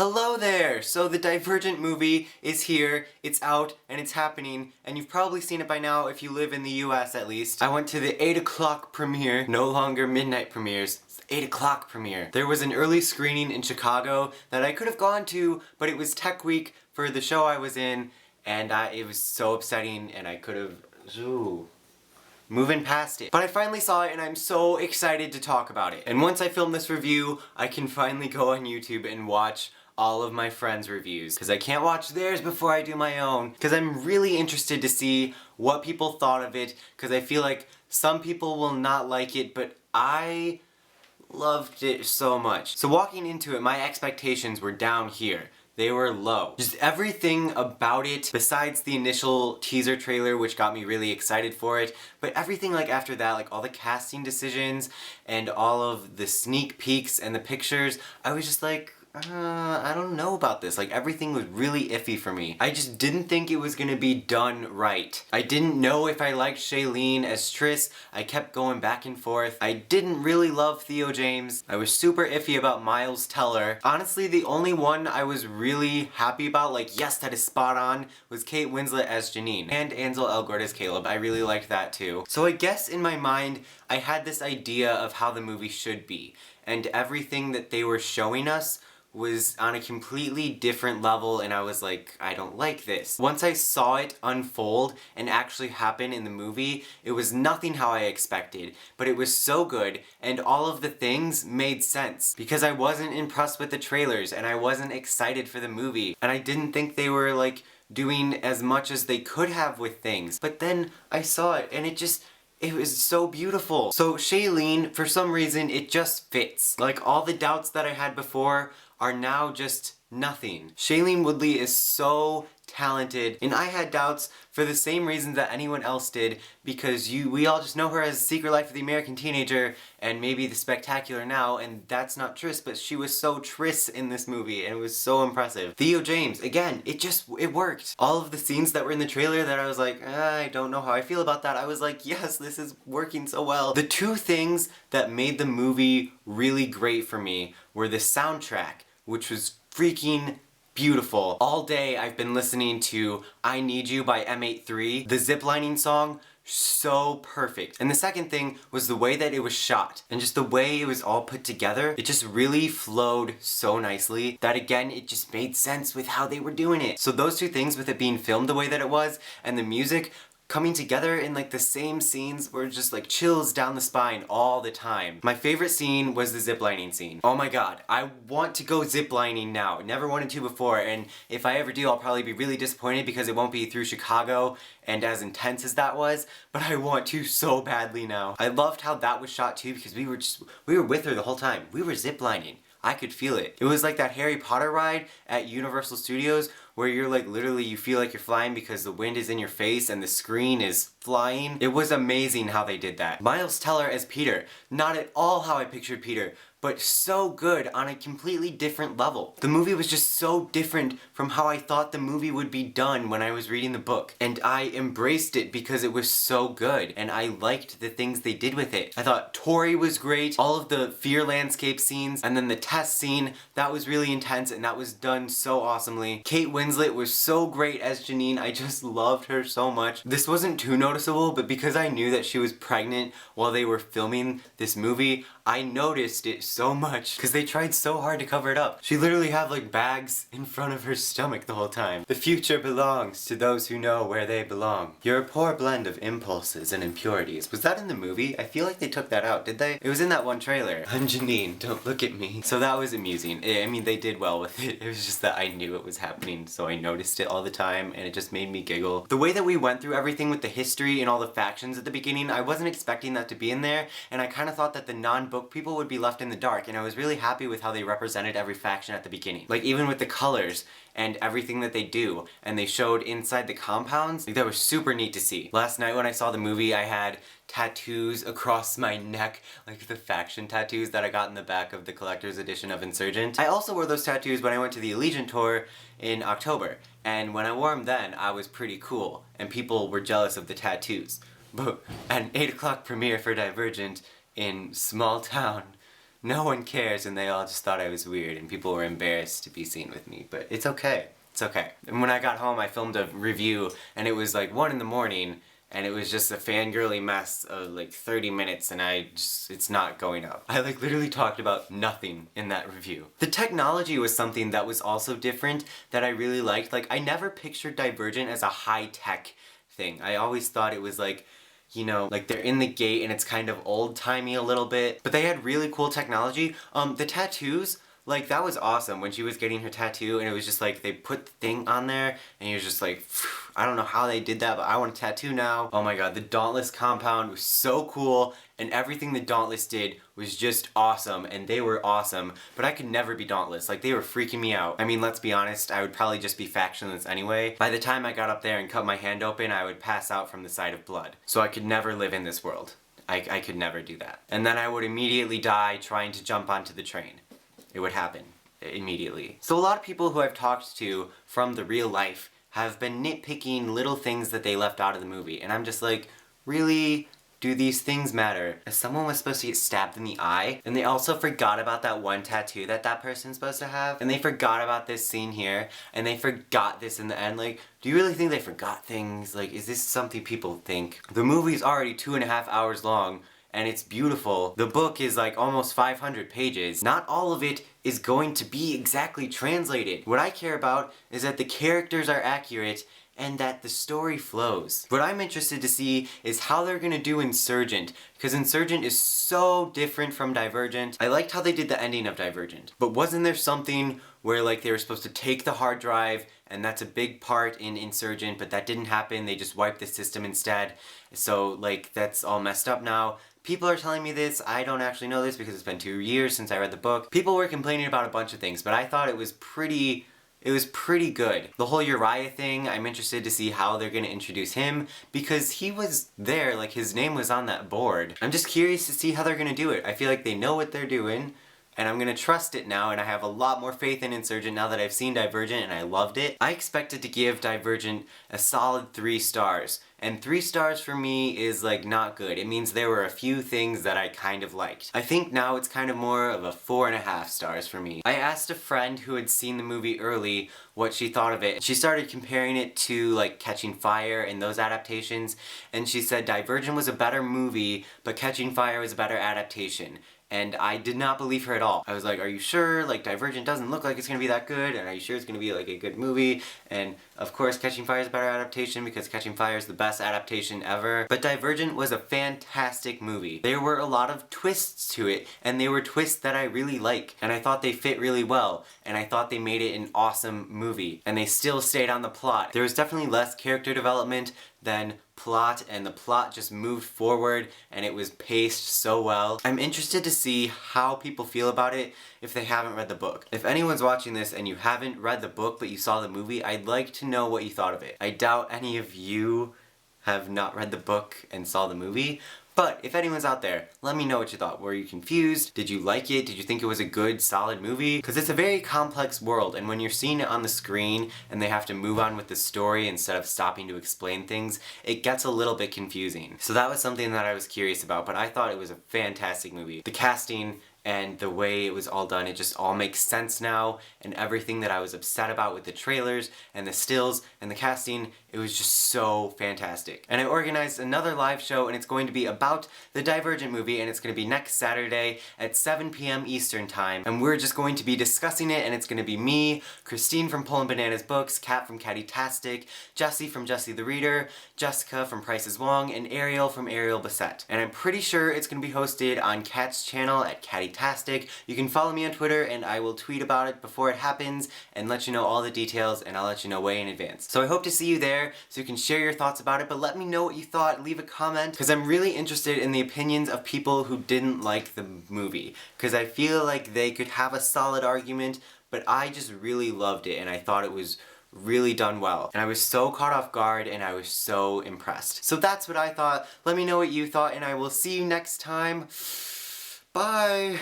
Hello there! So the Divergent movie is here, it's out, and it's happening, and you've probably seen it by now if you live in the US at least. I went to the 8 o'clock premiere, no longer midnight premieres, it's the 8 o'clock premiere. There was an early screening in Chicago that I could have gone to, but it was Tech Week for the show I was in, and it was so upsetting, and I could have... moving past it. But I finally saw it and I'm so excited to talk about it. And once I film this review, I can finally go on YouTube and watch all of my friends' reviews. Because I can't watch theirs before I do my own. Because I'm really interested to see what people thought of it. Because I feel like some people will not like it, but I loved it so much. So walking into it, my expectations were down here. They were low. Just everything about it, besides the initial teaser trailer, which got me really excited for it, but everything like after that, like all the casting decisions and all of the sneak peeks and the pictures, I was just like, I don't know about this. Like everything was really iffy for me. I just didn't think it was gonna be done right. I didn't know if I liked Shailene as Triss. I kept going back and forth. I didn't really love Theo James. I was super iffy about Miles Teller. Honestly, the only one I was really happy about, like yes, that is spot on, was Kate Winslet as Janine. And Ansel Elgort as Caleb. I really liked that too. So I guess in my mind, I had this idea of how the movie should be. And everything that they were showing us was on a completely different level, and I was like, I don't like this. Once I saw it unfold and actually happen in the movie, it was nothing how I expected, but it was so good, and all of the things made sense. Because I wasn't impressed with the trailers, and I wasn't excited for the movie, and I didn't think they were like doing as much as they could have with things. But then I saw it, and it was so beautiful. So Shailene, for some reason, it just fits. Like all the doubts that I had before are now just nothing. Shailene Woodley is so talented, and I had doubts for the same reasons that anyone else did, because we all just know her as Secret Life of the American Teenager and maybe The Spectacular Now, and that's not Triss, but she was so Triss in this movie, and it was so impressive. Theo James, again, it worked. All of the scenes that were in the trailer that I was like, I don't know how I feel about that, I was like, yes, this is working so well. The two things that made the movie really great for me were the soundtrack, which was freaking beautiful. All day I've been listening to I Need You by M83. The ziplining song, so perfect. And the second thing was the way that it was shot, and just the way it was all put together. It just really flowed so nicely that again, it just made sense with how they were doing it. So those two things, with it being filmed the way that it was, and the music coming together in like the same scenes, were just like chills down the spine all the time. My favorite scene was the ziplining scene. Oh my god, I want to go ziplining now. Never wanted to before, and if I ever do, I'll probably be really disappointed because it won't be through Chicago and as intense as that was, but I want to so badly now. I loved how that was shot too, because we were with her the whole time. We were ziplining. I could feel it. It was like that Harry Potter ride at Universal Studios where you're like literally you feel like you're flying because the wind is in your face and the screen is flying. It was amazing how they did that. Miles Teller as Peter, not at all how I pictured Peter, but so good on a completely different level. The movie was just so different from how I thought the movie would be done when I was reading the book. And I embraced it because it was so good, and I liked the things they did with it. I thought Tori was great, all of the fear landscape scenes, and then the test scene, that was really intense and that was done so awesomely. Kate Winslet was so great as Janine, I just loved her so much. This wasn't too noticeable, but because I knew that she was pregnant while they were filming this movie, I noticed it so much because they tried so hard to cover it up. She literally had like bags in front of her stomach the whole time. The future belongs to those who know where they belong. You're a poor blend of impulses and impurities. Was that in the movie? I feel like they took that out, did they? It was in that one trailer. I'm Janine, don't look at me. So that was amusing. I mean, they did well with it. It was just that I knew it was happening, so I noticed it all the time, and it just made me giggle. The way that we went through everything with the history and all the factions at the beginning, I wasn't expecting that to be in there, and I kind of thought that the non-book people would be left in the dark, and I was really happy with how they represented every faction at the beginning. Like even with the colors and everything that they do, and they showed inside the compounds, like that was super neat to see. Last night when I saw the movie, I had tattoos across my neck, like the faction tattoos that I got in the back of the collector's edition of Insurgent. I also wore those tattoos when I went to the Allegiant tour in October, and when I wore them then, I was pretty cool, and people were jealous of the tattoos. But at an 8 o'clock premiere for Divergent in small town No one cares, and they all just thought I was weird, and people were embarrassed to be seen with me, but it's okay. It's okay. And when I got home, I filmed a review, and it was like 1 in the morning, and it was just a fangirly mess of like 30 minutes, and it's not going up. I like literally talked about nothing in that review. The technology was something that was also different that I really liked. Like, I never pictured Divergent as a high-tech thing. I always thought it was like, you know, like they're in the gate and it's kind of old-timey a little bit. But they had really cool technology. The tattoos, like, that was awesome when she was getting her tattoo, and it was just like they put the thing on there and you're just like, I don't know how they did that, but I want a tattoo now. Oh my god, the Dauntless compound was so cool, and everything the Dauntless did was just awesome, and they were awesome, but I could never be Dauntless. Like, they were freaking me out. I mean, let's be honest, I would probably just be factionless anyway. By the time I got up there and cut my hand open, I would pass out from the sight of blood. So I could never live in this world. I could never do that. And then I would immediately die trying to jump onto the train. It would happen immediately. So a lot of people who I've talked to from the real life have been nitpicking little things that they left out of the movie, and I'm just like, really? Do these things matter? If someone was supposed to get stabbed in the eye, and they also forgot about that one tattoo that that person's supposed to have, and they forgot about this scene here, and they forgot this in the end, like, do you really think they forgot things? Like, is this something people think? The movie's already 2.5 hours long, and it's beautiful. The book is like almost 500 pages. Not all of it is going to be exactly translated. What I care about is that the characters are accurate and that the story flows. What I'm interested to see is how they're gonna do Insurgent, because Insurgent is so different from Divergent. I liked how they did the ending of Divergent, but wasn't there something where like they were supposed to take the hard drive, and that's a big part in Insurgent, but that didn't happen, they just wiped the system instead, so like that's all messed up now. People are telling me this, I don't actually know this because it's been 2 years since I read the book. People were complaining about a bunch of things, but I thought it was pretty good. The whole Uriah thing, I'm interested to see how they're gonna introduce him, because he was there, like his name was on that board. I'm just curious to see how they're gonna do it. I feel like they know what they're doing, and I'm gonna trust it now, and I have a lot more faith in Insurgent now that I've seen Divergent and I loved it. I expected to give Divergent a solid 3 stars, and 3 stars for me is like not good. It means there were a few things that I kind of liked. I think now it's kind of more of a 4.5 stars for me. I asked a friend who had seen the movie early what she thought of it. She started comparing it to like Catching Fire and those adaptations, and she said Divergent was a better movie, but Catching Fire was a better adaptation. And I did not believe her at all. I was like, are you sure? Like, Divergent doesn't look like it's gonna be that good, and are you sure it's gonna be like a good movie? And of course Catching Fire is a better adaptation because Catching Fire is the best adaptation ever. But Divergent was a fantastic movie. There were a lot of twists to it, and they were twists that I really like. And I thought they fit really well, and I thought they made it an awesome movie. And they still stayed on the plot. There was definitely less character development than plot, and the plot just moved forward and it was paced so well. I'm interested to see how people feel about it if they haven't read the book. If anyone's watching this and you haven't read the book but you saw the movie, I'd like to know what you thought of it. I doubt any of you have not read the book and saw the movie, but if anyone's out there, let me know what you thought. Were you confused? Did you like it? Did you think it was a good, solid movie? Because it's a very complex world, and when you're seeing it on the screen and they have to move on with the story instead of stopping to explain things, it gets a little bit confusing. So that was something that I was curious about, but I thought it was a fantastic movie. The casting and the way it was all done, it just all makes sense now, and everything that I was upset about with the trailers and the stills and the casting, it was just so fantastic. And I organized another live show, and it's going to be about the Divergent movie, and it's going to be next Saturday at 7 p.m. Eastern Time, and we're just going to be discussing it, and it's going to be me, Christine from Pullin' Bananas Books, Kat from Catty-tastic, Jessie from Jessie the Reader, Jessica from Price is Wrong, and Ariel from Ariel Bassett. And I'm pretty sure it's going to be hosted on Kat's channel at Catty-tastic. You can follow me on Twitter, and I will tweet about it before it happens and let you know all the details, and I'll let you know way in advance. So I hope to see you there so you can share your thoughts about it, but let me know what you thought, leave a comment, because I'm really interested in the opinions of people who didn't like the movie, because I feel like they could have a solid argument, but I just really loved it, and I thought it was really done well. And I was so caught off guard, and I was so impressed. So that's what I thought. Let me know what you thought, and I will see you next time. Bye!